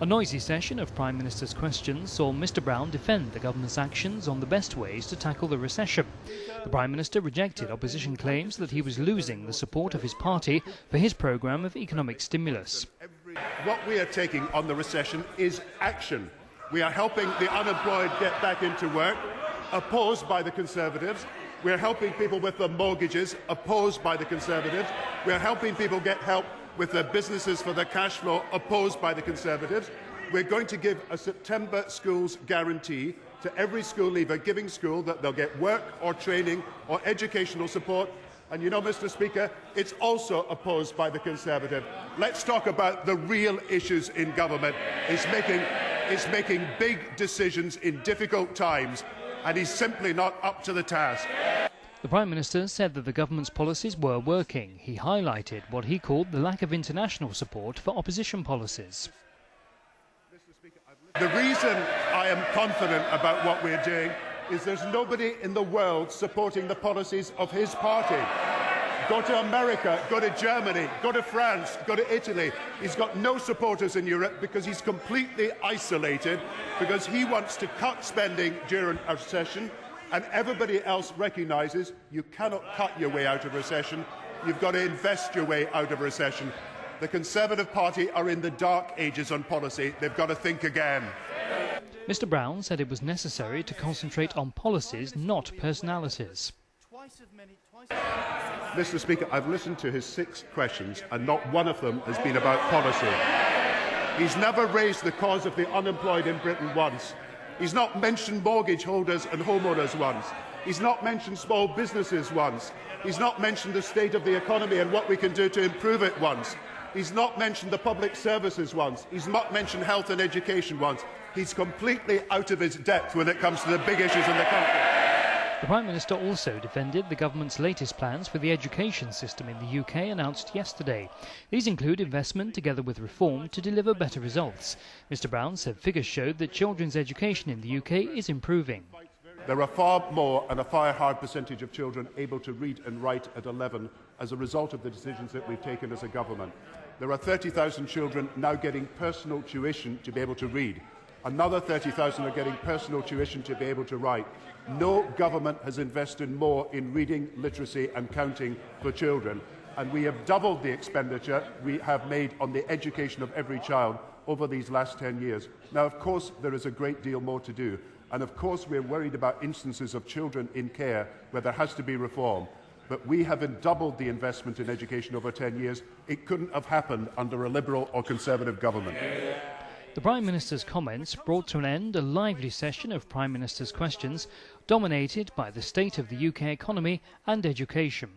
A noisy session of Prime Minister's questions saw Mr. Brown defend the government's actions on the best ways to tackle the recession. The Prime Minister rejected opposition claims that he was losing the support of his party for his programme of economic stimulus. What we are taking on the recession is action. We are helping the unemployed get back into work, opposed by the Conservatives. We are helping people with their mortgages, opposed by the Conservatives. We are helping people get help with their businesses for their cash flow, opposed by the Conservatives. We're going to give a September schools guarantee to every school leaver giving school that they'll get work or training or educational support. And you know, Mr. Speaker, it's also opposed by the Conservative. Let's talk about the real issues in government. It's making big decisions in difficult times, and he's simply not up to the task. The Prime Minister said that the government's policies were working. He highlighted what he called the lack of international support for opposition policies. The reason I am confident about what we're doing is there's nobody in the world supporting the policies of his party. Go to America, go to Germany, go to France, go to Italy. He's got no supporters in Europe because he's completely isolated, because he wants to cut spending during a recession. And everybody else recognises you cannot cut your way out of recession. You've got to invest your way out of recession. The Conservative Party are in the dark ages on policy. They've got to think again. Mr. Brown said it was necessary to concentrate on policies, not personalities. Mr. Speaker, I've listened to his 6 questions and not one of them has been about policy. He's never raised the cause of the unemployed in Britain once. He's not mentioned mortgage holders and homeowners once. He's not mentioned small businesses once. He's not mentioned the state of the economy and what we can do to improve it once. He's not mentioned the public services once. He's not mentioned health and education once. He's completely out of his depth when it comes to the big issues in the country. The Prime Minister also defended the government's latest plans for the education system in the UK announced yesterday. These include investment together with reform to deliver better results. Mr. Brown said figures showed that children's education in the UK is improving. There are far more and a far higher percentage of children able to read and write at 11 as a result of the decisions that we've taken as a government. There are 30,000 children now getting personal tuition to be able to read. Another 30,000 are getting personal tuition to be able to write. No government has invested more in reading, literacy and counting for children. And we have doubled the expenditure we have made on the education of every child over these last 10 years. Now, of course, there is a great deal more to do. And of course, we're worried about instances of children in care where there has to be reform. But we have doubled the investment in education over 10 years. It couldn't have happened under a Liberal or Conservative government. The Prime Minister's comments brought to an end a lively session of Prime Minister's questions, dominated by the state of the UK economy and education.